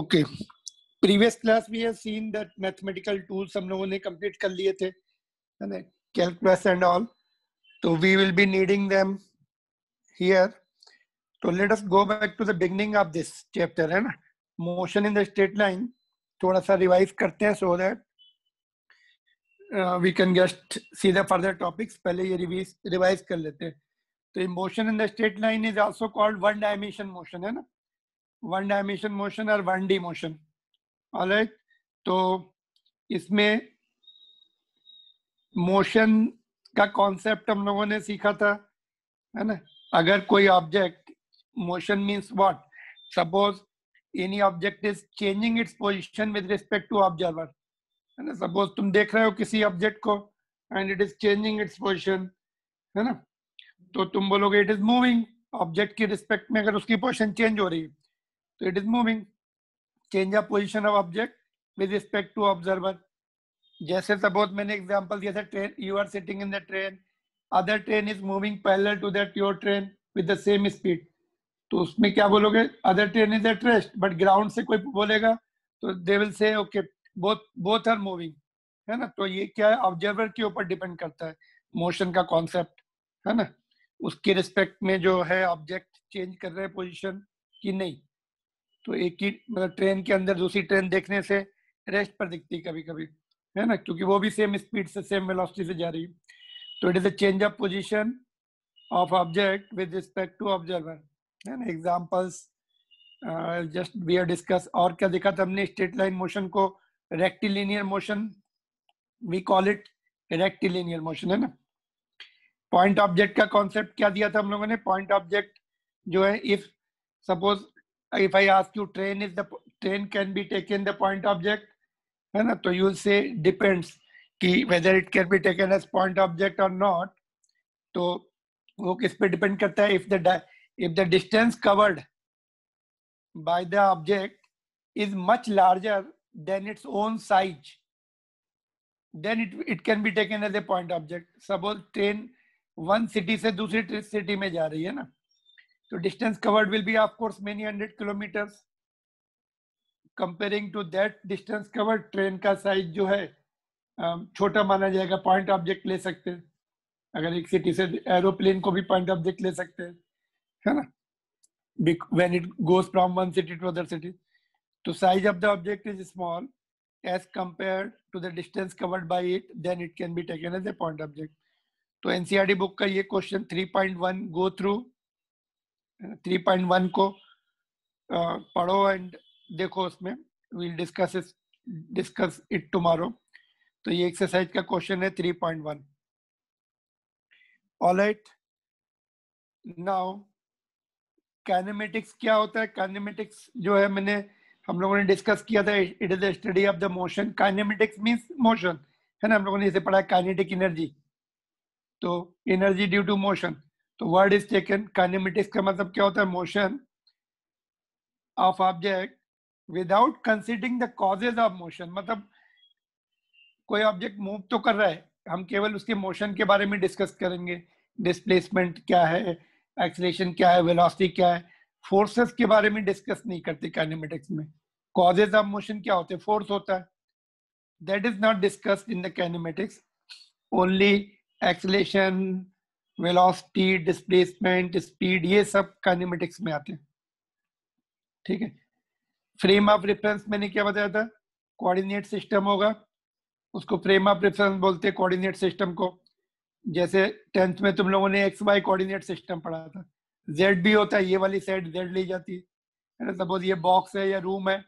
Okay, previous class we have seen that mathematical tools हम लोगों ने कंप्लीट कर लिए थे, है ना, कैलकुलस एंड ऑल. तो we will be needing them here. तो let us go back to the beginning of this chapter, है ना, motion in the straight line. थोड़ा सा रिवाइज करते हैं so that we can just see the further topics. पहले ये revise कर लेते हैं. तो motion in the straight line is also called one dimension motion, है ना, वन डायमेंशन मोशन और वन डी मोशन. ऑलराइट, तो इसमें मोशन का कॉन्सेप्ट हम लोगों ने सीखा था, है ना. अगर कोई object, motion means what, suppose any object is changing its position with respect to observer, है ना. सपोज तुम देख रहे हो किसी ऑब्जेक्ट को and it is changing its position, है ना, तो तुम बोलोगे इट इज मूविंग. ऑब्जेक्ट के रिस्पेक्ट में अगर उसकी पोजीशन चेंज हो रही है तो it is moving. Change of position of object with respect to observer. जैसे सपोज मैंने एग्जांपल दिया था, train, you are sitting in the train, other train is moving parallel to that your train with the same speed. तो उसमें क्या बोलोगे, other train is at rest. But ground से कोई बोलेगा तो they will say okay both are moving, है ना. तो ये क्या है, ऑब्जर्वर के ऊपर डिपेंड करता है मोशन का कॉन्सेप्ट, है ना. उसके रिस्पेक्ट में जो है ऑब्जेक्ट चेंज कर रहे हैं पोजिशन कि नहीं. तो एक ही मतलब ट्रेन के अंदर दूसरी ट्रेन देखने से रेस्ट पर दिखती कभी कभी, है ना, क्योंकि वो भी सेम स्पीड से सेम वेलोसिटी से जा रही है. तो it is a change of position of object with respect to observer, है ना. Examples just we have discuss. और क्या देखा था हमने, स्ट्रेट लाइन मोशन को rectilinear motion, we call it rectilinear motion, है ना. पॉइंट ऑब्जेक्ट का कॉन्सेप्ट क्या दिया था हम लोगों ने. पॉइंट ऑब्जेक्ट जो है, if suppose if I ask you train can be taken the point object, है ना, तो you will say depends कि whether it can be taken as point object or not. तो वो किस पे डिपेंड करता है. if the distance covered by the object is much larger than its own size, then it can be taken as a point object. Suppose train one city से दूसरी city में जा रही है ना, तो distance covered will be of course many hundred kilometers. Comparing to that distance covered, train का size जो है छोटा माना जाएगा. पॉइंट ऑब्जेक्ट ले सकते हैं, अगर एक सिटी से एरोप्लेन को भी पॉइंट ऑब्जेक्ट ले सकते हैं, है ना, when it goes from one city to other city. तो size of the object is small as compared to the distance covered by it, then it can be taken as a point object. तो NCERT book का ये question 3.1 go through. 3.1 को पढ़ो and देखो, उसमें we'll discuss it tomorrow. तो ये exercise का क्वेश्चन है 3.1. ऑलराइट, नाउ काइनेमेटिक्स क्या होता है. काइनेमेटिक्स जो है हम लोगों ने डिस्कस किया था, it is the study of the motion. Kinematics means motion, है ना. हम लोगों ने इसे पढ़ा काइनेटिक एनर्जी, तो एनर्जी ड्यू टू मोशन. तो वर्ड इज टेकन. काइनेमेटिक्स का मतलब क्या होता है, motion of object without considering the causes of motion. मतलब कोई ऑब्जेक्ट मूव तो कर रहा है, हम केवल उसके मोशन के बारे में डिस्कस करेंगे. डिस्प्लेसमेंट क्या है, एक्सीलरेशन क्या है, वेलोसिटी क्या है, फोर्सेस के बारे में डिस्कस नहीं करते काइनेमेटिक्स में. कॉजेज ऑफ मोशन क्या होते हैं, फोर्स होता है, that is not discussed in the kinematics. Only acceleration, velocity, displacement, speed, ये सब काइनेमेटिक्स में आते हैं. ठीक है. फ्रेम ऑफ रेफरेंस मैंने क्या बताया था, कोऑर्डिनेट सिस्टम होगा, उसको फ्रेम ऑफ रेफरेंस बोलते हैं कोऑर्डिनेट सिस्टम को. जैसे 10th में तुम लोगों ने एक्स वाई कोऑर्डिनेट सिस्टम पढ़ा था. जेड भी होता है, ये वाली साइड जेड ली जाती है ना. सपोज ये बॉक्स है या रूम है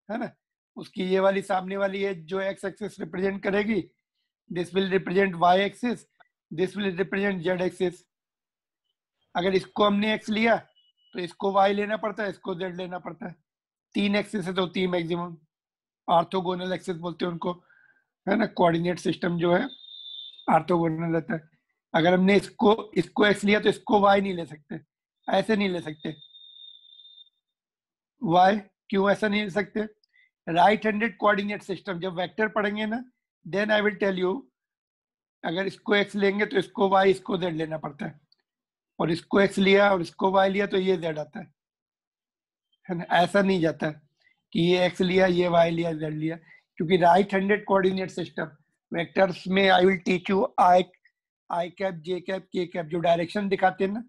ना, उसकी ये वाली सामने वाली है जो एक्स एक्सिस रिप्रेजेंट करेगी, this will represent y axis, this will represent z axis. अगर इसको हमने एक्स लिया तो इसको वाई लेना पड़ता है, इसको जेड लेना पड़ता है. 3 एक्सिस है तो 3 मैक्सिमम. ऑर्थोगोनल एक्सिस बोलते हैं उनको, है ना. कोऑर्डिनेट सिस्टम जो है ऑर्थोगोनल रहता है. अगर हमने इसको एक्स लिया तो इसको वाई नहीं ले सकते, ऐसे नहीं ले सकते. वाई क्यों ऐसा नहीं ले सकते, राइट हैंडेड कोऑर्डिनेट सिस्टम. जब वेक्टर पढ़ेंगे ना, then I will tell you, अगर इसको एक्स लेंगे तो इसको वाई, इसको जेड लेना पड़ता है. और इसको एक्स लिया और इसको वाई लिया तो ये जेड आता है ना. ऐसा नहीं जाता है. कि ये x लिया, ये y लिया, z लिया, क्योंकि right handed coordinate system vectors में I will teach you I cap, J cap, K cap, जो डायरेक्शन दिखाते हैं ना,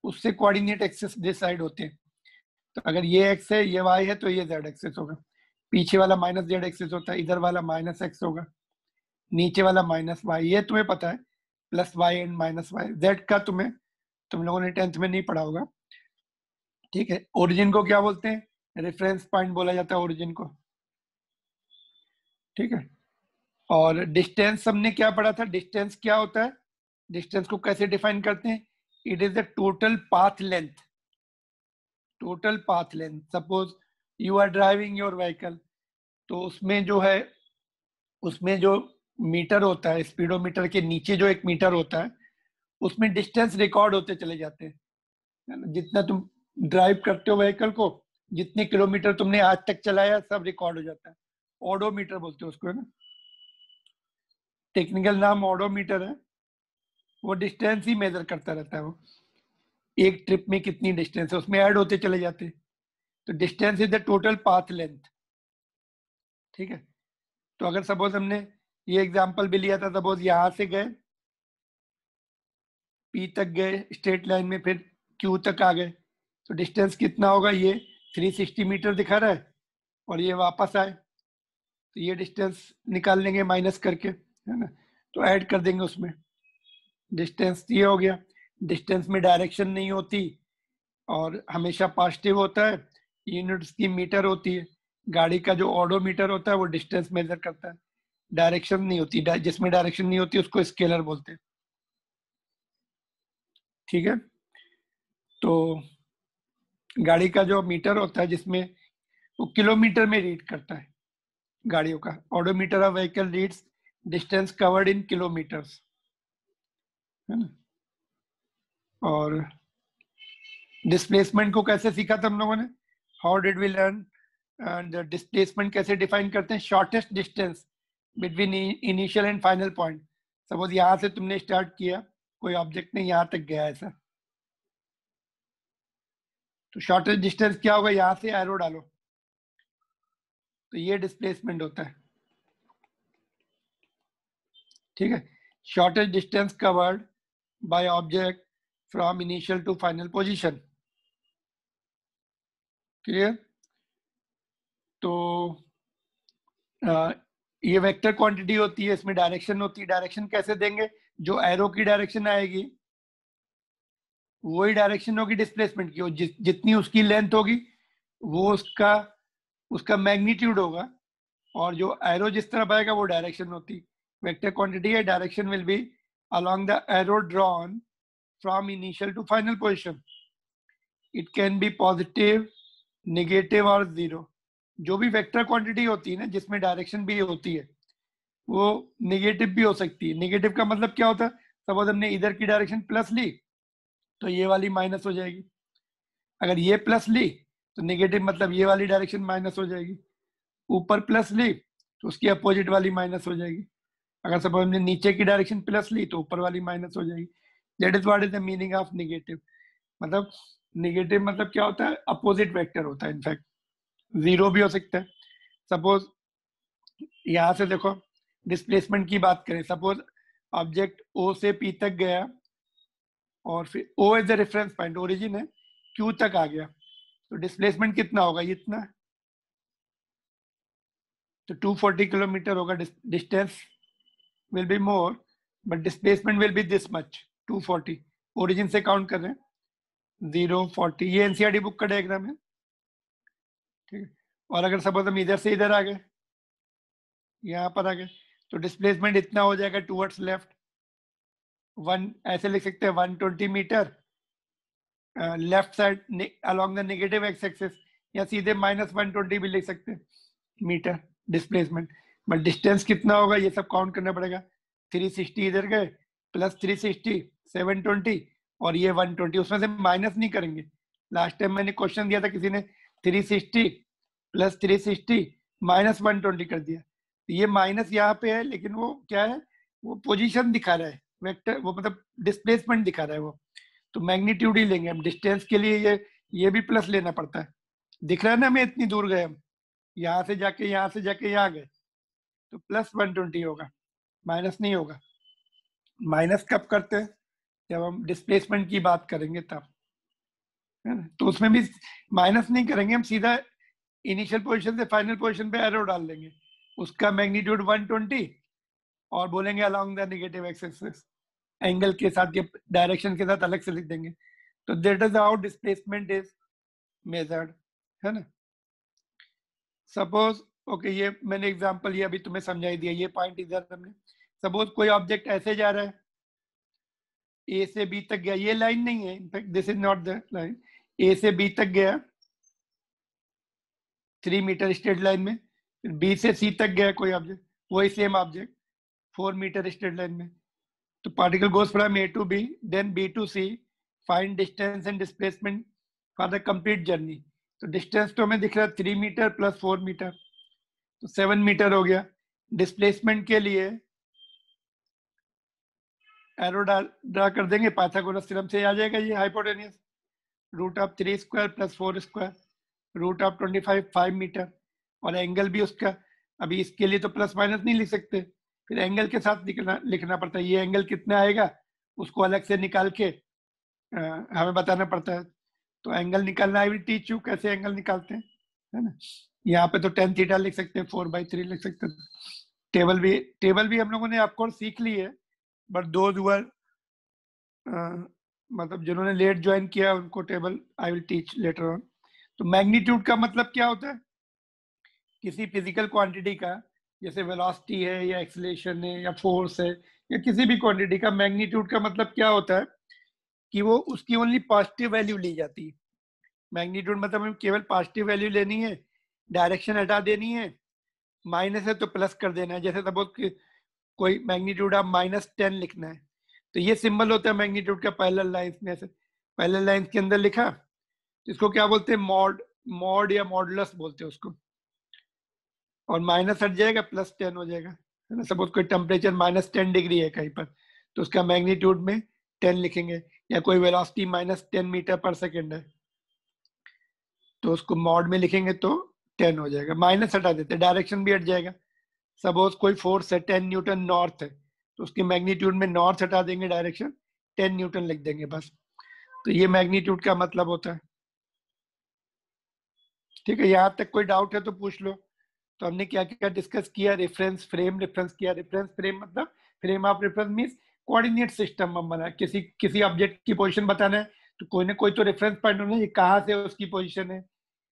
उससे कोऑर्डिनेट एक्सेस डिसाइड होते हैं। तो अगर ये x है, ये y है, तो ये z एक्सेस होगा, पीछे वाला माइनस z एक्सेस होता है, इधर वाला माइनस x होगा, नीचे वाला माइनस y, ये तुम्हें पता है, plus y and minus y। z का तुम लोगों ने 10th में नहीं पढ़ा होगा, ठीक है। ओरिजिन को क्या बोलते हैं? रेफरेंस पॉइंट बोला जाता है ओरिजिन को, ठीक है। और डिस्टेंस हमने क्या पढ़ा था? डिस्टेंस क्या होता है? डिस्टेंस को कैसे डिफाइन करते हैं? It is the total path length, total path length. Suppose you are driving your vehicle, तो उसमें जो है, उसमें जो मीटर होता है, स्पीडोमीटर के नीचे जो एक मीटर होता है, उसमें डिस्टेंस रिकॉर्ड होते चले जाते हैं, है ना? जितना तुम ड्राइव करते हो व्हीकल को, जितने किलोमीटर तुमने आज तक चलाया, सब रिकॉर्ड हो जाता है। ओडोमीटर बोलते हैं उसको, है ना, टेक्निकल नाम ओडोमीटर है। वो डिस्टेंस ही मेजर करता रहता है, वो एक ट्रिप में कितनी डिस्टेंस है उसमें ऐड होते चले जाते हैं। तो distance is the total path length, ठीक है। तो अगर सपोज हमने ये एग्जांपल भी लिया था, सपोज यहां से गए, पी तक गए स्ट्रेट लाइन में, फिर क्यू तक आ गए, तो डिस्टेंस कितना होगा? ये 360 मीटर दिखा रहा है, और ये वापस आए, तो ये डिस्टेंस निकाल लेंगे माइनस करके, है ना, तो ऐड कर देंगे उसमें। डिस्टेंस ये हो गया। डिस्टेंस में डायरेक्शन नहीं होती और हमेशा पॉजिटिव होता है, यूनिट्स की मीटर होती है। गाड़ी का जो ऑडोमीटर होता है वो डिस्टेंस मेजर करता है, डायरेक्शन नहीं होती, जिसमें डायरेक्शन नहीं होती उसको स्केलर बोलते हैं, ठीक है। तो गाड़ी का जो मीटर होता है, जिसमें वो किलोमीटर में रीड करता है गाड़ियों का, odometer of vehicle reads distance covered in kilometres, है ना। और डिस्प्लेसमेंट को कैसे सीखा था हम लोगों ने? How did we learn? And displacement कैसे डिफाइन करते हैं? Shortest distance between initial and final point. Suppose यहाँ से तुमने स्टार्ट किया, कोई ऑब्जेक्ट ने यहाँ तक गया ऐसा, तो शॉर्टेस्ट डिस्टेंस क्या होगा? यहाँ से एरो डालो, तो ये डिस्प्लेसमेंट होता है, ठीक है। Shortest distance covered by object from initial to final position, clear. तो ये वेक्टर क्वांटिटी होती है, इसमें डायरेक्शन होती है। डायरेक्शन कैसे देंगे? जो एरो की डायरेक्शन आएगी वही डायरेक्शन होगी डिस्प्लेसमेंट की, और जितनी उसकी लेंथ होगी वो उसका उसका मैग्नीट्यूड होगा, और जो एरो जिस तरफ आएगा वो डायरेक्शन होती। वेक्टर क्वांटिटी है, direction will be along the arrow drawn from initial to final position. It can be positive, negative और जीरो। जो भी वेक्टर क्वांटिटी होती है ना, जिसमें डायरेक्शन भी होती है, वो नेगेटिव भी हो सकती है। नेगेटिव का मतलब क्या होता है? सपोज हमने इधर की डायरेक्शन प्लस ली, तो ये वाली माइनस हो जाएगी। अगर ये प्लस ली, तो नेगेटिव मतलब ये वाली डायरेक्शन माइनस हो जाएगी। ऊपर प्लस ली, तो उसकी अपोजिट वाली माइनस हो जाएगी। अगर सपोज हमने नीचे की डायरेक्शन प्लस ली, तो ऊपर वाली माइनस हो जाएगी। That is what is the meaning of negative. मतलब नेगेटिव मतलब क्या होता है? अपोजिट वेक्टर होता है। इनफैक्ट जीरो भी हो सकता है। सपोज यहाँ से देखो, डिस्प्लेसमेंट की बात करें, सपोज ऑब्जेक्ट ओ से पी तक गया, और फिर O is the reference point, origin है, क्यू तक आ गया, तो डिस्प्लेसमेंट कितना होगा? इतना, तो 240 किलोमीटर होगा। Distance will be more, but displacement will B this much, 240। Origin से काउंट कर रहे हैं, 040। ये एनसीईआरटी बुक का डायग्राम है, ठीक है। और अगर सपोज हम इधर से इधर आ गए, यहाँ पर आ गए, तो डिस्प्लेसमेंट इतना हो जाएगा टूवर्ड्स लेफ्ट, ऐसे लिख सकते हैं 120 metre left side along the negative x axis, या सीधे -120 भी लिख सकते हैं मीटर डिस्प्लेसमेंट। बट डिस्टेंस कितना होगा ये सब काउंट करना पड़ेगा। 360 इधर गए, प्लस 360 720, और ये 120, उसमें से माइनस नहीं करेंगे। लास्ट टाइम मैंने क्वेश्चन दिया था, किसी ने 360 प्लस 360 -120 कर दिया, तो ये माइनस यहाँ पे है, लेकिन वो क्या है? वो पोजीशन दिखा रहा है, वेक्टर, वो मतलब डिस्प्लेसमेंट दिखा रहा है वो। तो मैग्नीट्यूड ही लेंगे हम। डिस्टेंस के लिए ये भी प्लस लेना पड़ता है। दिख रहा है ना हमें इतनी दूर गए हम, यहाँ से जाके यहाँ गए तो +120 होगा, माइनस नहीं होगा। माइनस कब करते हैं? जब हम डिस्प्लेसमेंट की बात करेंगे तब, है ना। तो उसमें भी माइनस नहीं करेंगे, हम सीधा इनिशियल पोजीशन से फाइनल पोजीशन पे एरो डाल देंगे, उसका मैग्नीट्यूड 120 और बोलेंगे along the negative axis, angle के साथ या डायरेक्शन के साथ अलग से लिख देंगे। तो that is how displacement is measured, है ना। सपोज ओके, ये मैंने एग्जांपल ये अभी तुम्हें समझाई दिया, ये पॉइंट इधर हमने। सपोज कोई ऑब्जेक्ट ऐसे जा रहा है, ए से बी तक गया, ये लाइन नहीं है, in fact this is not the line. A से बी तक गया 3 मीटर स्ट्रेट लाइन में, फिर बी से सी तक गया कोई ऑब्जेक्ट, वही same object 4 metre straight line में। तो particle goes from A to B, then B to C, find distance and displacement for the complete journey. तो डिस्टेंस तो हमें दिख रहा है 3 मीटर प्लस 4 मीटर, तो 7 मीटर हो गया। डिस्प्लेसमेंट के लिए एरो ड्रा कर देंगे, पाइथागोरस थ्योरम से आ जाएगा ये हाइपोटेन्यूस, √3² + 4² √25 5 मीटर, और एंगल भी उसका, अभी इसके लिए तो प्लस माइनस नहीं लिख सकते, फिर एंगल के साथ लिखना पड़ता है, ये एंगल कितना आएगा उसको अलग से निकाल के हमें बताना पड़ता है। तो एंगल निकालना आई विल टीच यू कैसे एंगल निकालते हैं, है ना। यहाँ पे तो tan थीटा लिख सकते हैं, 4/3 लिख सकते हैं। टेबल भी हम लोगों ने आपको सीख ली है, बट दोज हु आर मतलब जिन्होंने लेट ज्वाइन किया उनको table I will teach later on. तो मैग्नीट्यूड का मतलब क्या होता है? किसी फिजिकल क्वांटिटी का, जैसे वेलोसिटी है या एक्सीलरेशन है या फोर्स है या किसी भी क्वांटिटी का, मैग्नीट्यूड का मतलब क्या होता है कि वो उसकी ओनली पॉजिटिव वैल्यू ली जाती है। मैग्नीट्यूड मतलब हमें केवल पॉजिटिव वैल्यू लेनी है, डायरेक्शन हटा देनी है, माइनस है तो प्लस कर देना है। जैसे सपोज कोई मैग्नीट्यूड आप -10 लिखना है, तो ये सिंबल होता है मैग्नीट्यूड का पैरेलल लाइंस में, ऐसे पैरेलल लाइंस के अंदर लिखा, इसको क्या बोलते हैं? मॉड या मॉडुलस बोलते हैं उसको। और माइनस हट जाएगा, +10 हो जाएगा, है ना। सपोज कोई टेम्परेचर -10 डिग्री है कहीं पर, तो उसका मैग्नीट्यूड में 10 लिखेंगे। या कोई वेलोसिटी -10 मीटर पर सेकेंड है, तो उसको मॉड में लिखेंगे तो 10 हो जाएगा, माइनस हटा देते, डायरेक्शन भी हट जाएगा। सपोज कोई फोर्स है 10 न्यूटन नॉर्थ है, तो उसके मैग्नीट्यूड में नॉर्थ हटा देंगे, डायरेक्शन 10 न्यूटन लिख देंगे बस। तो ये मैग्नीट्यूड का मतलब होता है। ठीक है, यहाँ तक कोई डाउट है तो पूछ लो। तो हमने क्या क्या डिस्कस किया? रेफरेंस फ्रेम डिफरेंस किया। रेफरेंस फ्रेम मतलब frame of reference means coordinate system हम बना, किसी ऑब्जेक्ट की पोजीशन बताना है तो कोई ना कोई तो रेफरेंस पॉइंट होना है, कहाँ से उसकी पोजीशन है,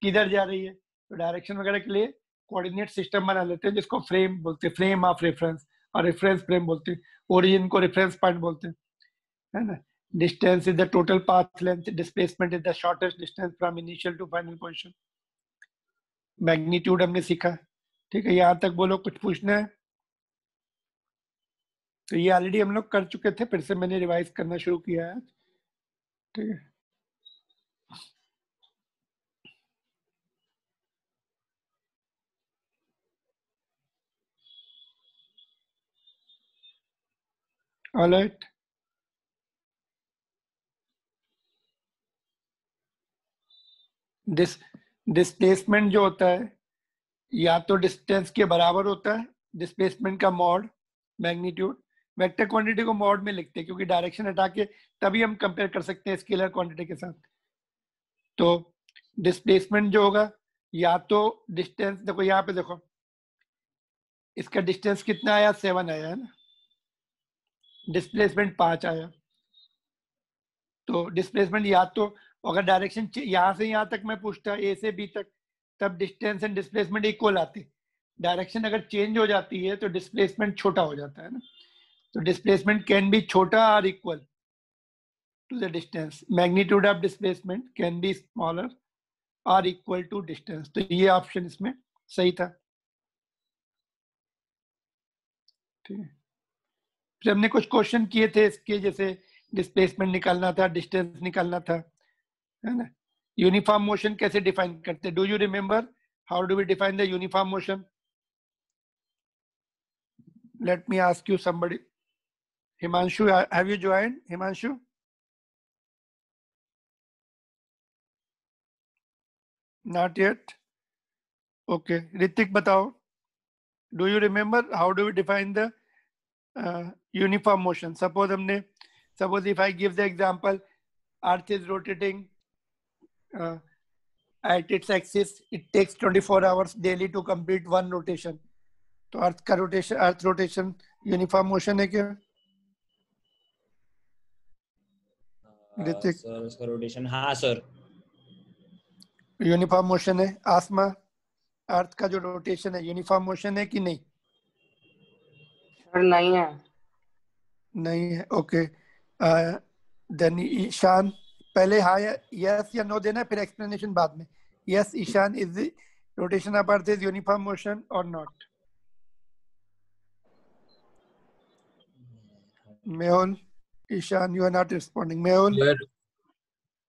किधर जा रही है। तो डायरेक्शन वगैरह के लिए कोऑर्डिनेट सिस्टम बना लेते हैं, जिसको फ्रेम बोलते हैं, फ्रेम ऑफ रेफरेंस, और रेफरेंस फ्रेम बोलते हैं। ओरिजिन को रेफरेंस पॉइंट बोलते हैं, है ना। Distance is the total path length, displacement is the shortest distance from initial to final position. Magnitude हमने सीखा, ठीक है। यहाँ तक बोलो, कुछ पूछना है? तो ये ऑलरेडी हम लोग कर चुके थे, फिर से मैंने रिवाइज करना शुरू किया है, ठीक है। ऑलराइट, डिस्प्लेसमेंट जो होता है या तो डिस्टेंस के बराबर होता है, डिस्प्लेसमेंट का मॉड, मैग्नीट्यूड। वेक्टर क्वांटिटी को मॉड में लिखते हैं क्योंकि डायरेक्शन हटा के तभी हम कंपेयर कर सकते हैं स्केलर क्वांटिटी के साथ। तो डिस्प्लेसमेंट जो होगा, या तो डिस्टेंस, देखो यहाँ पे देखो, इसका डिस्टेंस कितना आया? 7 आया, है ना। डिस्प्लेसमेंट 5 आया। तो डिस्प्लेसमेंट या तो, अगर डायरेक्शन यहाँ से यहाँ तक मैं पूछता ए से बी तक, तब डिस्टेंस एंड डिस्प्लेसमेंट इक्वल आते। डायरेक्शन अगर चेंज हो जाती है तो डिस्प्लेसमेंट छोटा हो जाता है ना। तो डिस्प्लेसमेंट कैन बी छोटा और equal to the distance. Magnitude of displacement can be smaller और इक्वल टू डिस्टेंस। तो ये ऑप्शन इसमें सही था, ठीक है। फिर हमने कुछ क्वेश्चन किए थे इसके, जैसे डिस्प्लेसमेंट निकालना था, डिस्टेंस निकालना था, है ना। यूनिफॉर्म मोशन कैसे डिफाइन करते? Do you remember how do we define the uniform motion? Let me ask you somebody. Himanshu, have you joined? Himanshu, not yet? Okay, Hrithik बताओ, do you remember how do we define the uniform motion? Suppose if I give the example, earth is rotating at its axis, it takes 24 hours daily to complete one rotation. तो earth rotation uniform motion है क्या Hrithik? Sir उसका rotation, हाँ sir uniform motion है। आसमा, अर्थ का जो rotation है uniform motion है कि नहीं? सर नहीं है। नहीं है, ओके। देन ईशान, पहले हाँ या यस या नो देना, फिर एक्सप्लेनेशन बाद में। Yes Ishan, is the rotation of earth is uniform motion और not? Mehul, Ishan, you are not responding. Mehul,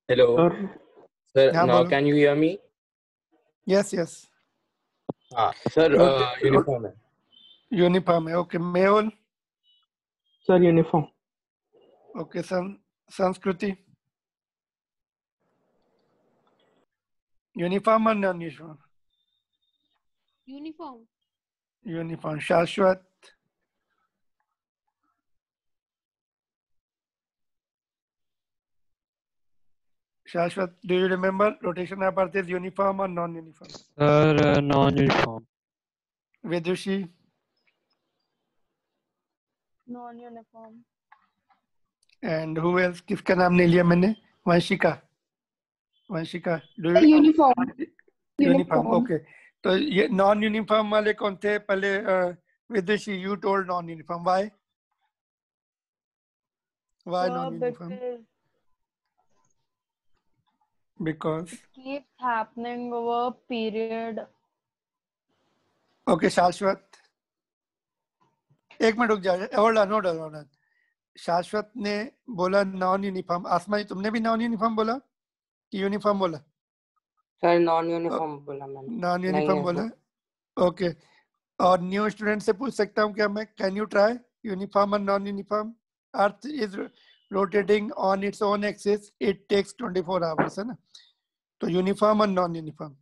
hello sir, हाँ नाउ बोलो। Can you hear me? Yes yes, हाँ सर, यूनिफॉर्म है। यूनिफॉर्म है, okay. Mehul, sir uniform. Okay. Sanskriti, uniform और non uniform? Uniform. Uniform. Shashwat, Shashwat, do you remember rotation of earth is uniform और non uniform? Sir non uniform. Vidushi, non uniform. And who else? किसका नाम नहीं लिया मैंने? Vanshika, Vanshika, do you? Uniform. Uniform, okay. तो ये non uniform वाले कौन थे पहले? Vidushi, you told non uniform, why? Why non uniform? Because keeps happening over a period. Okay. Shashwat, एक मिनट रुक जाओ, होल्ड ऑन होल्ड ऑन। शाश्वत ने बोला नॉन यूनिफॉर्म। आसमा जी, तुमने भी नॉन यूनिफॉर्म बोला कि यूनिफॉर्म बोला? सर नॉन यूनिफॉर्म बोला मैंने। नॉन यूनिफॉर्म बोला, ओके। और न्यू स्टूडेंट से पूछ सकता हूँ क्या मैं? कैन यू ट्राई यूनिफॉर्म और non uniform? Earth is rotating on its own axis, it takes 24 hours, है ना? तो यूनिफॉर्म और non uniform?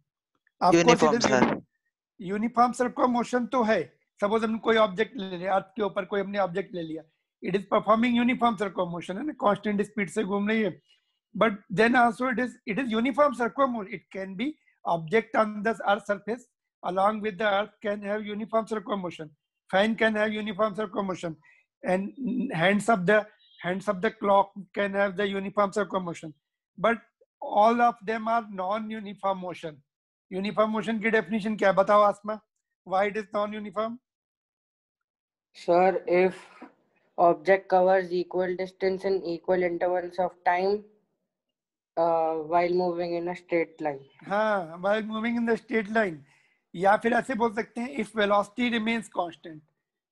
Uniform circular motion तो है। सपोज हमने कोई ऑब्जेक्ट ले लिया, अर्थ के ऊपर कोई हमने ऑब्जेक्ट ले लिया, it is performing uniform circular motion, है ना? कांस्टेंट स्पीड से घूम रही है। But then also it is uniform circular motion. It can be object on the earth surface along with the earth can have uniform circular motion. Fan can have uniform circular motion, and hands of the clock can have the uniform circular motion. But all of them are non-uniform motion. Uniform motion की definition क्या? बताओ आसमा, why it is non-uniform? Sir, if object covers equal distance in equal intervals of time while moving in a straight line. हाँ, while moving in the straight line. या फिर ऐसे बोल सकते हैं if velocity remains constant,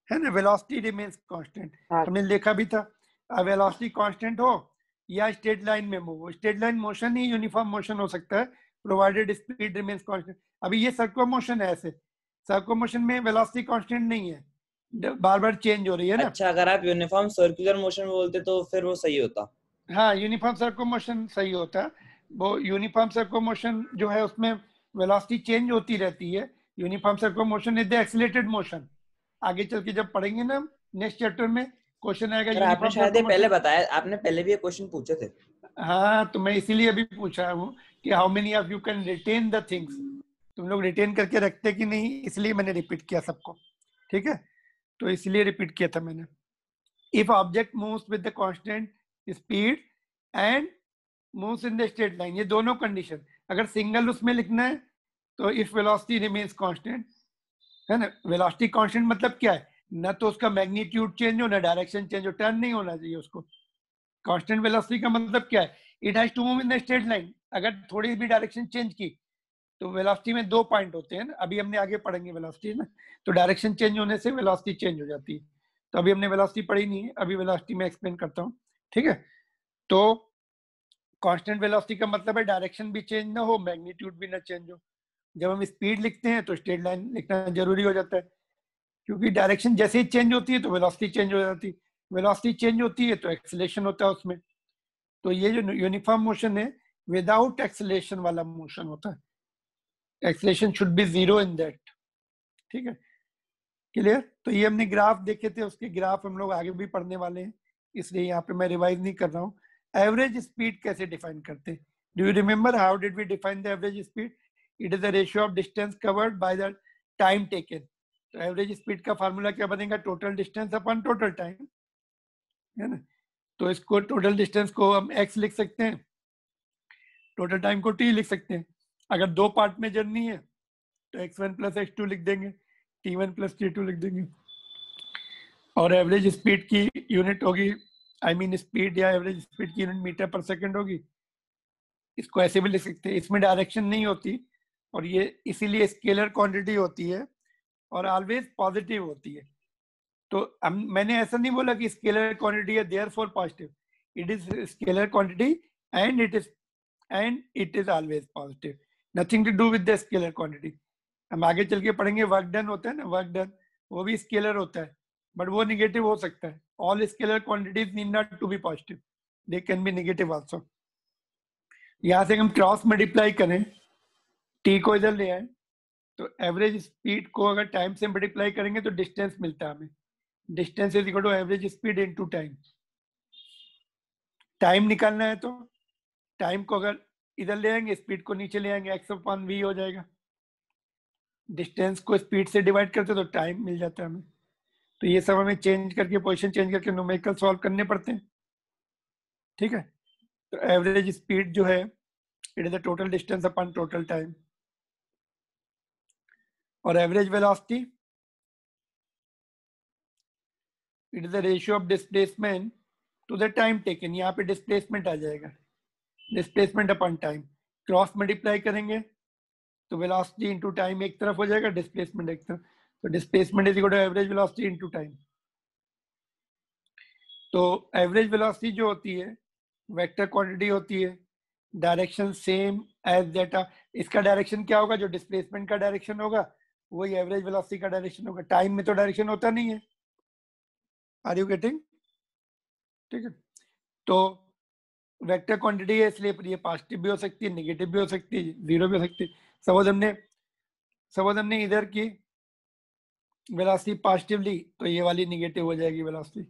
है ना? velocity remains constant, हमने लिखा भी था। velocity constant हो या स्ट्रेट लाइन में मूव, स्ट्रेट लाइन मोशन ही यूनिफॉर्म मोशन हो सकता है प्रोवाइडेड स्पीड रिमेन्स कांस्टेंट। अभी ये सर्कुलर मोशन है, ऐसे सर्कुलर मोशन में वेलोसिटी कांस्टेंट नहीं है, बार बार चेंज हो रही है ना। अच्छा, अगर आप यूनिफॉर्म सर्कुलर मोशन बोलते तो फिर वो सही होता। हाँ, यूनिफॉर्म सर्कुलर मोशन सही होता है। वो यूनिफॉर्म सर्कुलर मोशन जो है उसमें वेलोसिटी चेंज होती रहती है। Uniform circular motion is the accelerated motion. आगे चल के जब पढ़ेंगे ना नेक्स्ट चैप्टर में क्वेश्चन आएगा। आपने शायद ये पहले बताया, आपने पहले भी ये क्वेश्चन पूछे थे। हाँ, तो मैं इसीलिए अभी पूछा हूँ कि how many of you can retain the things. तुम लोग रिटेन करके रखते कि नहीं, इसलिए मैंने रिपीट किया सबको, ठीक है? तो इसलिए रिपीट किया था मैंने। If object moves with the constant speed and moves in the straight line, ये दोनों कंडीशन अगर सिंगल उसमें लिखना है तो इफ वेलोसिटी रिमेन्स कांस्टेंट, है ना? वेलोसिटी कांस्टेंट मतलब क्या है? ना तो उसका मैग्नीट्यूड चेंज हो, ना डायरेक्शन चेंज हो, टर्न नहीं होना चाहिए उसको। कांस्टेंट वेलोसिटी का मतलब क्या है? It has to move in the straight line. अगर थोड़ी भी डायरेक्शन चेंज की तो वेलोसिटी में दो पॉइंट होते हैं ना, अभी हमने आगे पढ़ेंगे वेलोसिटी ना। तो डायरेक्शन चेंज होने से वेलोसिटी चेंज हो जाती है। तो अभी हमने वेलोसिटी पढ़ी नहीं है, अभी वेलोसिटी में एक्सप्लेन करता हूँ, ठीक है? तो कांस्टेंट वेलोसिटी का मतलब है डायरेक्शन भी चेंज ना हो, मैग्नीट्यूड भी ना चेंज हो। जब हम स्पीड लिखते हैं तो स्ट्रेट लाइन लिखना जरूरी हो जाता है, क्योंकि डायरेक्शन जैसे ही चेंज होती है तो वेलोसिटी चेंज हो जाती है। वेलोसिटी चेंज होती है तो एक्सेलरेशन होता है उसमें। तो ये जो यूनिफॉर्म मोशन है विदाउट एक्सेलरेशन वाला मोशन होता है। Acceleration should be 0 in that. ठीक है, क्लियर? तो ये हमने ग्राफ देखे थे, उसके ग्राफ हम लोग आगे भी पढ़ने वाले हैं, इसलिए यहाँ पे मैं रिवाइज नहीं कर रहा हूँ। एवरेज स्पीड कैसे डिफाइन करते हैं? Do you remember how did we define the average speed? It is the ratio of distance covered by the time taken. तो एवरेज स्पीड का फार्मूला क्या बनेगा? Total distance upon total time, है ना? तो इसको टोटल डिस्टेंस को हम x लिख सकते हैं, टोटल टाइम को t लिख सकते हैं। अगर दो पार्ट में जर्नी है तो x1 प्लस x2 लिख देंगे, t1 प्लस t2 लिख देंगे। और एवरेज स्पीड की यूनिट होगी, आई मीन स्पीड या एवरेज स्पीड की यूनिट मीटर पर सेकंड होगी। इसको ऐसे भी लिख सकते हैं, इसमें डायरेक्शन नहीं होती और ये इसीलिए स्केलर क्वांटिटी होती है और ऑलवेज पॉजिटिव होती है। तो मैंने ऐसा नहीं बोला कि स्केलर क्वांटिटी है therefore positive, it is scalar quantity and it is always positive, nothing to do with the scalar quantity. हम आगे चल के पढ़ेंगे, वर्क डन होता है ना, वर्क डन वो भी स्केलर होता है, बट वो निगेटिव हो सकता है। All scalar quantities need not to be positive, they can be negative also. यहाँ से हम क्रॉस मल्टीप्लाई करें, टी को इधर ले आए तो एवरेज स्पीड को अगर टाइम से मल्टीप्लाई करेंगे तो डिस्टेंस मिलता है हमें। Distance is equal to average speed into time. Time निकालना है तो टाइम को अगर इधर ले आएंगे, स्पीड को नीचे ले आएंगे, x अपॉन v हो जाएगा। डिस्टेंस को स्पीड से डिवाइड करते तो टाइम मिल जाता है हमें। तो ये सब हमें चेंज करके, पोजीशन चेंज करके न्यूमेरिकल सॉल्व करने पड़ते हैं। ठीक है, तो एवरेज स्पीड जो है it is the total distance upon total time. और average velocity it is the ratio of displacement to the time taken. यहाँ पे डिस्प्लेसमेंट आ जाएगा, displacement upon time. Cross multiply करेंगे तो वेलोसिटी इनटू टाइम एक तरफ हो जाएगा, डिस्प्लेसमेंट एक तरफ। तो displacement is equal to average velocity into time. तो एवरेज वेलोसिटी जो होती है वेक्टर क्वांटिटी होती है, डायरेक्शन सेम एज डेटा। इसका डायरेक्शन क्या होगा? जो डिस्प्लेसमेंट का डायरेक्शन होगा वही एवरेज वेलोसिटी का डायरेक्शन होगा। टाइम में तो डायरेक्शन होता नहीं है। Are you getting? ठीक है, तो वेक्टर क्वांटिटी है इसलिए ये पॉजिटिव भी हो सकती है, नेगेटिव भी हो सकती है, जीरो भी हो सकती है। सपोज हमने इधर की वेलोसिटी पॉजिटिव ली तो ये वाली नेगेटिव हो जाएगी वेलोसिटी,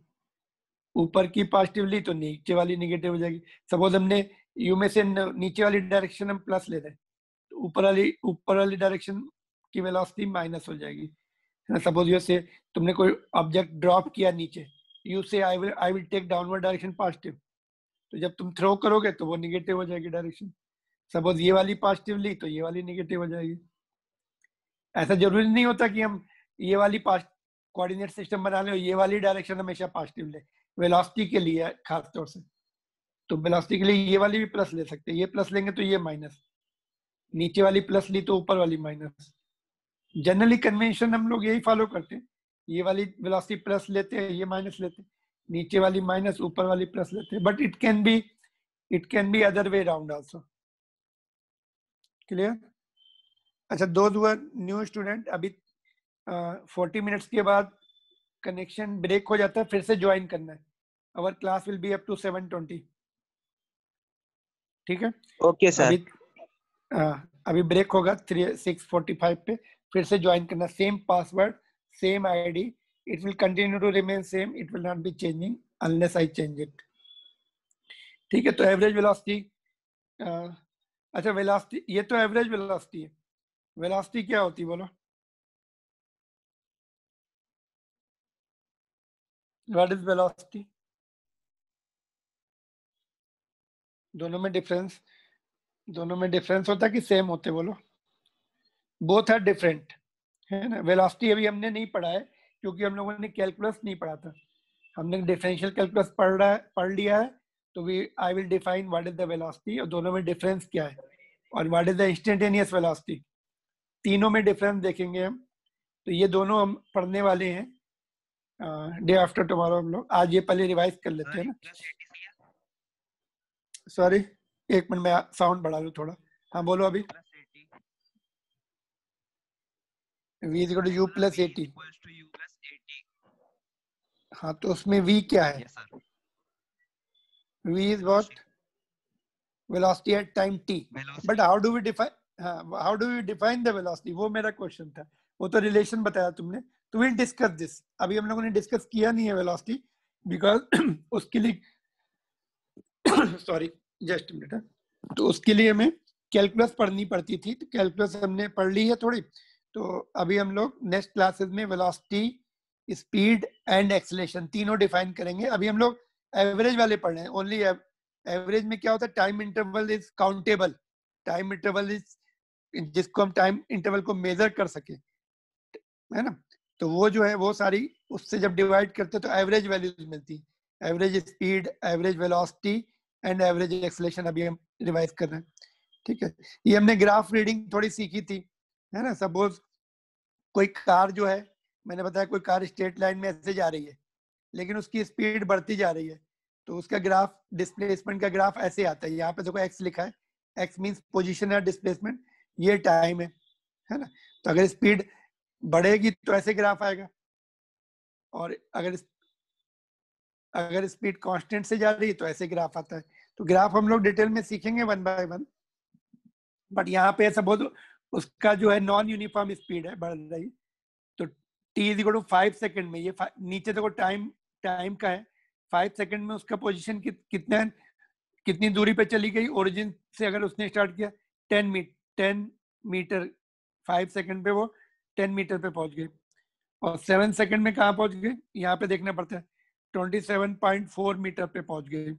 ऊपर की पॉजिटिव ली तो नीचे वाली नेगेटिव हो जाएगी। सपोज हमने यू में से नीचे वाली डायरेक्शन हम प्लस ले रहे हैं तो ऊपर वाली डायरेक्शन की वेलोसिटी माइनस हो जाएगी। सपोज यू से तुमने कोई ऑब्जेक्ट ड्रॉप किया नीचे, यू से I will take downward direction positive, तो जब तुम थ्रो करोगे तो वो नेगेटिव हो जाएगी डायरेक्शन। सपोज ये वाली पॉजिटिव ली तो ये वाली नेगेटिव हो जाएगी। ऐसा जरूरी नहीं होता कि हम ये वाली कोऑर्डिनेट सिस्टम बना लें और ये वाली डायरेक्शन हमेशा पॉजिटिव ले। वेलोसिटी के लिए खास तौर से, तो वेलोसिटी के लिए ये वाली भी प्लस ले सकते हैं, ये प्लस लेंगे तो ये माइनस, नीचे वाली प्लस ली तो ऊपर वाली माइनस। जनरली कन्वेंशन हम लोग यही फॉलो करते हैं, ये वाली वेलोसिटी प्लस लेते हैं, ये माइनस लेते हैं, नीचे वाली माइनस, ऊपर वाली प्लस लेते हैं। But it can be other way round also. Clear? अच्छा, those who are new student, अभी 40 मिनट्स के बाद कनेक्शन ब्रेक हो जाता है, फिर से ज्वाइन करना है। Our class will be up to 7:20। ठीक है, ओके सर। अभी ब्रेक होगा 6:45 पे, फिर से ज्वाइन करना। Same password, same ID, it will continue to remain same, it will not be changing unless I change it. ठीक है, तो एवरेज वेलोसिटी, अच्छा वेलोसिटी, ये तो एवरेज वेलोसिटी है। वेलोसिटी क्या होती है बोलो? What is velocity? दोनों में डिफरेंस होता है कि सेम होते? बोलो। बोथ आर डिफरेंट, है ना। वेलोसिटी अभी हमने नहीं पढ़ा है क्योंकि हम लोगों ने कैलकुलस नहीं पढ़ा था, हमने डिफरेंशियल कैलकुलस पढ़ लिया है। तो I will define what is the velocity और दोनों में डिफरेंस क्या है और what is the instantaneous velocity. तीनों में डिफरेंस देखेंगे हम। तो ये दोनों हम पढ़ने वाले हैं डे आफ्टर टुमारो हम लोग। आज ये पहले रिवाइज कर लेते हैं ना। सॉरी, एक मिनट में साउंड बढ़ा लूँ थोड़ा। हाँ बोलो अभी। v is equal to u plus 80। हाँ, तो उसमें v क्या है? v is what? Velocity at time t। But how do we define, हाँ, how do you define the velocity, वो मेरा क्वेश्चन था। वो तो रिलेशन बताया तुमने, तो विल डिस्कस दिस। अभी हम लोगों ने डिस्कस किया नहीं है वेलोसिटी, बिकॉज उसके लिए सॉरी जस्ट मिनट, तो उसके लिए हमें कैलकुलस पढ़नी पड़ती थी, तो कैलकुलस हमने पढ़ ली है थोड़ी। तो अभी हम लोग नेक्स्ट क्लासेस में वेलोसिटी, स्पीड एंड एक्सेलरेशन तीनों डिफाइन करेंगे। अभी हम लोग एवरेज वाले पढ़ रहे हैं ओनली। एवरेज में क्या होता है, time interval is countable, time interval is जिसको हम टाइम इंटरवल को मेजर कर सके, है ना। तो वो जो है वो सारी उससे जब डिवाइड करते हैं तो एवरेज वैल्यूज मिलती है। Average speed, average velocity and average acceleration अभी हम रिवाइज कर रहे हैं, ठीक है। ये हमने ग्राफ रीडिंग थोड़ी सीखी थी, है ना। सपोज कोई कार जो है, मैंने बताया कोई कार स्ट्रेट लाइन में ऐसे जा रही है, लेकिन उसकी स्पीड बढ़ती जा रही है, तो उसका ग्राफ, डिस्प्लेसमेंट का ग्राफ ऐसे आता है। यहाँ पे देखो एक्स लिखा है, एक्स मींस पोजीशन या डिस्प्लेसमेंट, ये टाइम है ना। तो अगर स्पीड बढ़ेगी तो ऐसे ग्राफ आएगा, और अगर स्पीड कांस्टेंट से जा रही है तो ऐसे ग्राफ आता है। तो ग्राफ हम लोग डिटेल में सीखेंगे वन बाय वन, बट यहाँ पे ऐसा बहुत, उसका जो है नॉन यूनिफॉर्म स्पीड है, बढ़ रही। तो t is equal to 5 second में, ये नीचे देखो टाइम का है, 5 सेकंड में उसका पोजीशन कितनी दूरी पे चली गई ओरिजिन से। अगर उसने स्टार्ट किया 10 मीटर, 5 सेकंड पे वो 10 मीटर पे पहुंच गई, और 7 सेकंड में कहाँ पहुंच गए, यहाँ पे देखना पड़ता है, 27.4 मीटर पे पहुंच गए,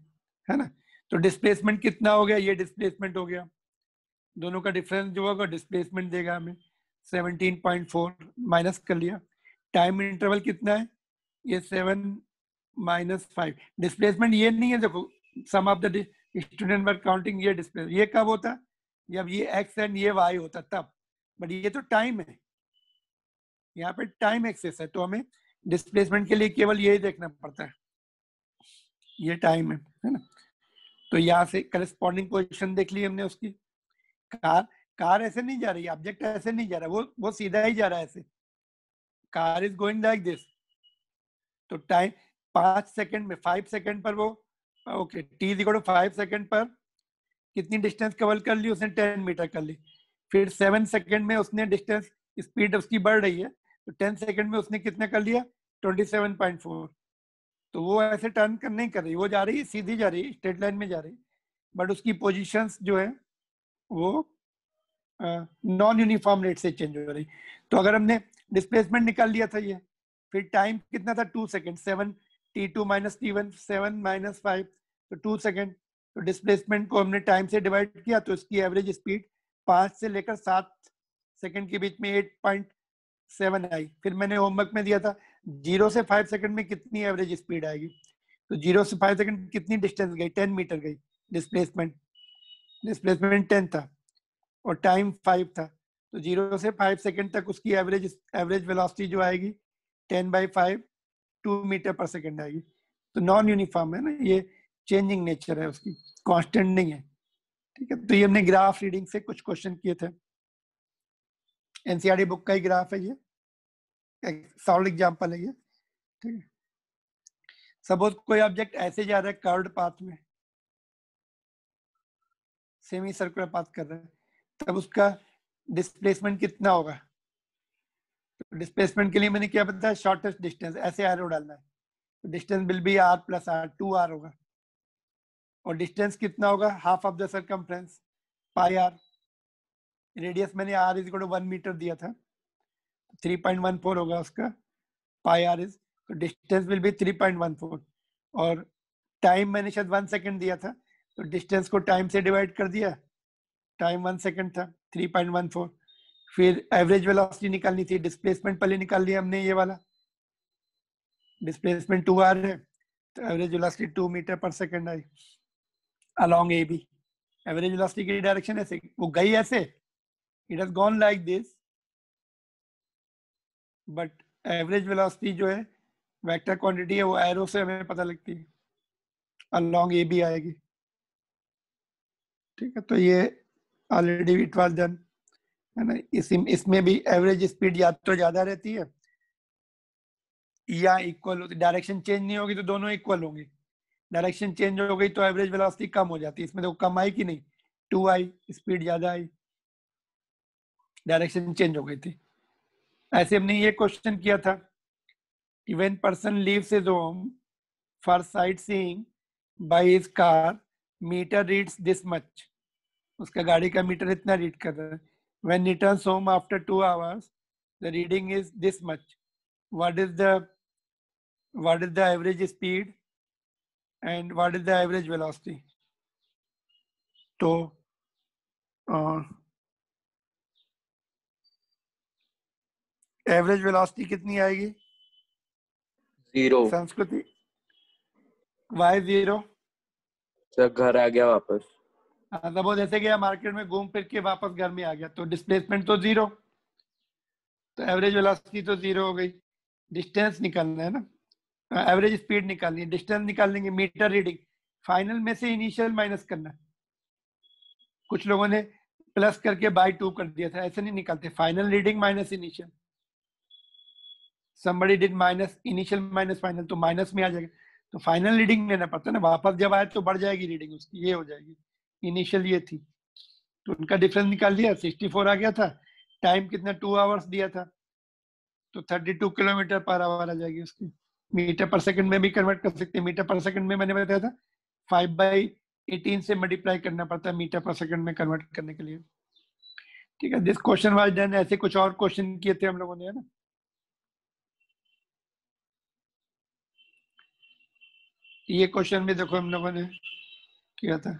है ना। तो डिस्प्लेसमेंट कितना हो गया, ये डिस्प्लेसमेंट हो गया, दोनों का डिफरेंस जो होगा डिस्प्लेसमेंट देगा हमें, 17.4 माइनस कर लिया। टाइम इंटरवल कितना है, ये 7 माइनस 5। डिस्प्लेसमेंट ये नहीं है, देखो some of the student were counting, ये डिस्प्लेस ये कब होता, जब ये एक्स एंड ये वाई होता तब, बट ये तो टाइम है, यहाँ पे टाइम एक्सेस है, तो हमें डिस्प्लेसमेंट के लिए केवल यही देखना पड़ता है, ये टाइम है ना। तो यहाँ से करस्पॉन्डिंग पोजीशन देख ली हमने उसकी। कार ऐसे नहीं जा रही, ऑब्जेक्ट ऐसे नहीं जा रहा, वो सीधा ही जा रहा है ऐसे, car is going like this. तो टाइम 5 सेकंड में, 5 सेकंड पर वो, okay, t is equal to 5 second पर कितनी डिस्टेंस कवर कर ली उसने, 10 मीटर कर ली। फिर 7 सेकंड में उसने डिस्टेंस, स्पीड उसकी बढ़ रही है, तो 10 सेकंड में उसने कितना कर लिया, 27.4। तो वो ऐसे टर्न कर नहीं कर रही, वो जा रही है सीधी जा रही है, स्ट्रेट लाइन में जा रही, बट उसकी पोजीशंस जो है वो नॉन यूनिफॉर्म रेट से चेंज हो रही। तो अगर हमने डिस्प्लेसमेंट निकाल लिया था ये, फिर टाइम कितना था, 2 second, 7 t2 minus t1, 7 minus 5, तो 2 सेकंड। तो डिस्प्लेसमेंट को हमने टाइम से डिवाइड किया, तो इसकी एवरेज स्पीड 5 से लेकर 7 सेकंड के बीच में 8.7 आई। फिर मैंने होमवर्क में दिया था 0 से 5 सेकंड में कितनी एवरेज स्पीड आएगी, तो 0 से 5 सेकंड कितनी डिस्टेंस गई, 10 मीटर गई डिस्प्लेसमेंट 10 था और टाइम 5 था, तो 0 से 5 सेकंड तक उसकी एवरेज वेलोसिटी जो आएगी 10/5 2 मीटर पर सेकंड आएगी। तो नॉन यूनिफॉर्म है ना, ये चेंजिंग नेचर है उसकी, कांस्टेंट नहीं है, ठीक है। तो ये हमने ग्राफ रीडिंग से कुछ क्वेश्चन किए थे, एनसीईआरटी बुक का ही ग्राफ है ये, सॉल्व एग्जांपल है ये, ठीक है। सपोज कोई ऑब्जेक्ट ऐसे जा रहा है कर्व्ड पाथ में, सेमी सर्कुलर पाथ कर रहा है, तब उसका डिस्प्लेसमेंट कितना होगा। तो डिस्प्लेसमेंट के लिए मैंने क्या बताया, शॉर्टेस्ट डिस्टेंस, ऐसे एरो डालना है, तो distance will be r plus r, 2r होगा, और डिस्टेंस कितना होगा, half of the circumference, pi r। Radius मैंने r is equal to 1 metre दिया था, 3.14 होगा उसका, पाई r इज, तो डिस्टेंस विल बी 3.14, और टाइम मैंने शायद 1 सेकंड दिया था, तो डिस्टेंस को टाइम से डिवाइड कर दिया, टाइम 1 सेकंड था, 3.14। फिर एवरेज वेलोसिटी निकालनी थी, डिस्प्लेसमेंट पहले निकाल लिया हमने, ये वाला डिस्प्लेसमेंट 2r है, तो एवरेज वेलोसिटी 2 मीटर पर सेकंड आई अलोंग AB। एवरेज वेलोसिटी की डायरेक्शन ऐसे, वो गई ऐसे, it has gone like this, but average velocity जो है वेक्टर क्वांटिटी है, वो एरो से हमें पता लगती है, अलोंग AB आएगी, ठीक है। तो ये ऑलरेडी इट वाज डन, है ना। इसमें भी एवरेज स्पीड या तो ज्यादा रहती है या इक्वल होती, डायरेक्शन चेंज नहीं होगी तो दोनों इक्वल होंगी, डायरेक्शन चेंज हो गई तो एवरेज वेलोसिटी कम हो जाती है। इसमें देखो कम आई कि नहीं, 2 आई, स्पीड ज्यादा आई, डायरेक्शन चेंज हो गई थी। ऐसे हमने ये क्वेश्चन किया था कि when person leaves his home for sightseeing by his car, meter reads this much, उसका गाड़ी का मीटर इतना रीड कर रहा है। When returns home after 2 hours the reading is this much. what is the average speed and what is the average velocity? तो average velocity कितनी आएगी 0 संस्कृति? वाई 0? सर घर आ गया वापस। हाँ, सपोज ऐसे गया मार्केट में, घूम फिर के वापस घर में आ गया, तो डिस्प्लेसमेंट तो 0, तो एवरेज वेलोसिटी तो 0 हो गई। डिस्टेंस निकालना है ना, एवरेज स्पीड निकालनी है, डिस्टेंस निकालेंगे, मीटर रीडिंग, फाइनल में से इनिशियल माइनस करना है। कुछ लोगों ने प्लस करके बाय 2 कर दिया था, ऐसे नहीं निकालते, final reading minus initial. somebody did minus initial minus final, तो माइनस में आ जाएगा, तो फाइनल रीडिंग लेना पड़ता है ना, वापस जब आए तो बढ़ जाएगी रीडिंग उसकी, ये हो जाएगी। इनिशियल ये थी, तो उनका डिफरेंस निकाल लिया, 64 आ गया था। टाइम कितना 2 hours दिया था, तो 32 किलोमीटर पर आवर आ जाएगी उसकी। मीटर पर सेकंड में भी कन्वर्ट कर सकते हैं, मीटर पर सेकंड में मैंने बताया था 5/18 से मल्टीप्लाई करना पड़ता है मीटर पर सेकंड में कन्वर्ट करने के लिए। ठीक है, दिस क्वेश्चन वाज डन। ऐसे कुछ और क्वेश्चन किए थे हम लोगों ने, है ना। ये क्वेश्चन भी देखो हम लोगों ने किया था।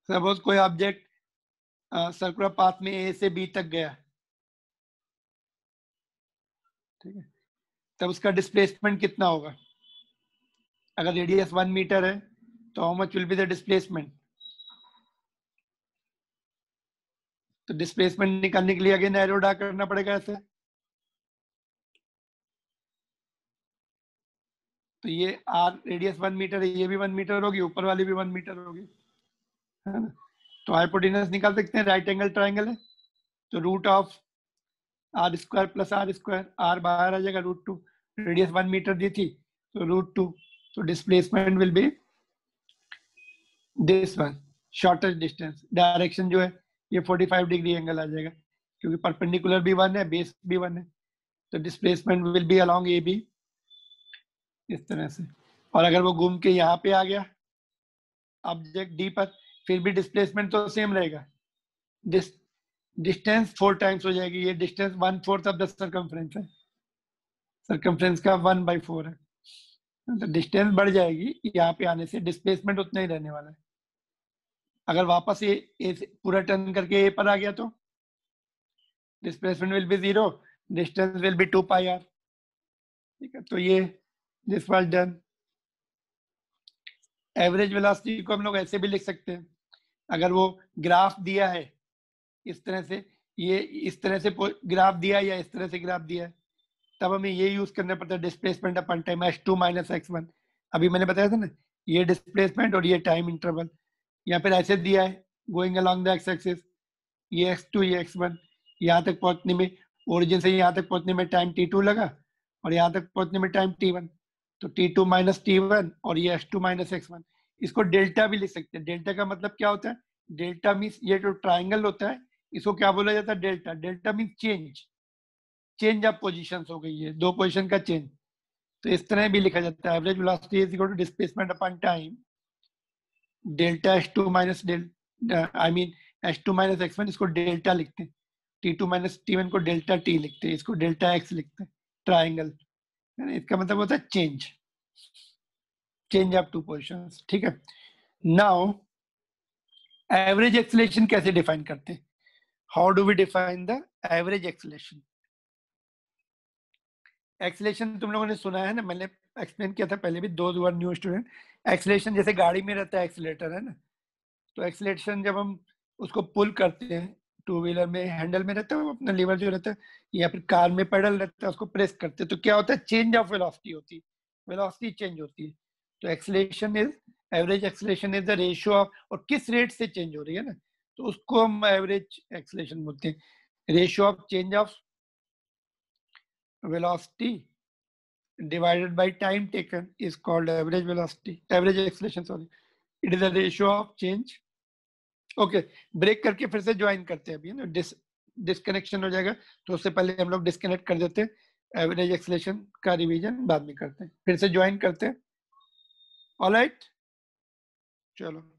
सपोज कोई ऑब्जेक्ट सर्कुलर पाथ में ए से बी तक गया, ठीक है, तब उसका डिस्प्लेसमेंट कितना होगा? अगर रेडियस 1 मीटर है तो how much will be the displacement? तो डिस्प्लेसमेंट निकालने के लिए अगेन एरो ड्रा करना पड़ेगा ऐसे। तो ये आर रेडियस 1 मीटर है, ये भी 1 मीटर होगी, ऊपर वाली भी 1 मीटर होगी, है ना। तो हाइपोटेनस निकाल सकते हैं, राइट एंगल ट्राइंगल है, तो root of r square plus r square, r बाहर आ जाएगा, √2, रेडियस 1 मीटर दी थी तो √2, तो displacement will B this one, shortest distance. Direction जो है ये 45 डिग्री एंगल आ जाएगा, क्योंकि परपेंडिकुलर भी 1 है, बेस भी 1 है, तो displacement will be along A B, इस तरह से। और अगर वो घूम के यहाँ पे आ गया ऑब्जेक्ट डी पर, फिर भी डिस्प्लेसमेंट तो सेम रहेगा, डिस्टेंस 4 टाइम्स हो जाएगी। ये डिस्टेंस 1/4 ऑफ द सर्कमफ्रेंस है, सर्कमफ्रेंस का 1/4 है, तो डिस्टेंस बढ़ जाएगी, यहाँ पे आने से डिस्प्लेसमेंट उतना ही रहने वाला है। अगर वापस ए से पूरा टर्न करके ए पर आ गया तो displacement will B 0, distance will B 2πr। ठीक है, तो ये this was done. Average velocity को हम लोग ऐसे भी लिख सकते हैं, अगर वो ग्राफ दिया है इस तरह से, ये इस तरह से ग्राफ दिया है या इस तरह से ग्राफ दिया है, तब हमें ये यूज करना पड़ता है, डिस्प्लेसमेंट अपन टाइम h2 - x1। अभी मैंने बताया था ना, ये डिस्प्लेसमेंट और ये टाइम इंटरवल, या फिर ऐसे दिया है going along the x axis, ये x2 ये x1, यहाँ तक पहुंचने में, ओरिजिन से यहाँ तक पहुंचने में टाइम t2 लगा और यहाँ तक पहुंचने में टाइम t1, तो t2 - t1 और ये h2 - x1। इसको डेल्टा भी लिख सकते हैं। डेल्टा का मतलब क्या होता है? डेल्टा मीन्स ये जो ट्राइंगल होता है इसको क्या बोला जाता है? Delta. Delta means change of positions हो गई है, 2 पोजीशन का चेंज, तो इस तरह भी लिखा जाता है। Average velocity is equal to displacement upon time, delta h2 minus h2 - x1, इसको डेल्टा लिखते हैं। t2 - t1 को डेल्टा t लिखते हैं, इसको डेल्टा x लिखते हैं। ट्राइंगल, इसका मतलब होता है चेंज ऑफ 2 पोजीशंस। ठीक है, नाउ एवरेज एक्सेलरेशन कैसे डिफाइन करते हैं? How do we define the average acceleration? Acceleration तुम लोगों ने सुना है ना, मैंने एक्सप्लेन किया था पहले भी, दो वर न्यू स्टूडेंट। एक्सेलरेशन जैसे गाड़ी में रहता है एक्सीलरेटर, है ना, तो एक्सेलरेशन जब हम उसको पुल करते हैं, 2 व्हीलर में हैंडल में रहता है अपना लीवर जो रहता है, या फिर कार में पेडल रहता है, उसको प्रेस करते हैं, तो क्या होता है? चेंज ऑफ वेलोसिटी होती है, वेलोसिटी चेंज होती है। तो acceleration is, average acceleration is the ratio of, और किस रेट से चेंज हो रही है ना, तो उसको हम एवरेज एक्सेलरेशन बोलते हैं। Ratio of change of velocity divided by time taken is called average velocity, average acceleration, sorry. It is a ratio of change. Okay, break करके फिर से ज्वाइन करते हैं अभी ना, डिस्कनेक्शन हो जाएगा तो उससे पहले हम लोग डिस्कनेक्ट कर देते हैं, एवरेज एक्सेलेरेशन का रिवीजन बाद में करते हैं, फिर से ज्वाइन करते हैं। ऑलराइट, चलो।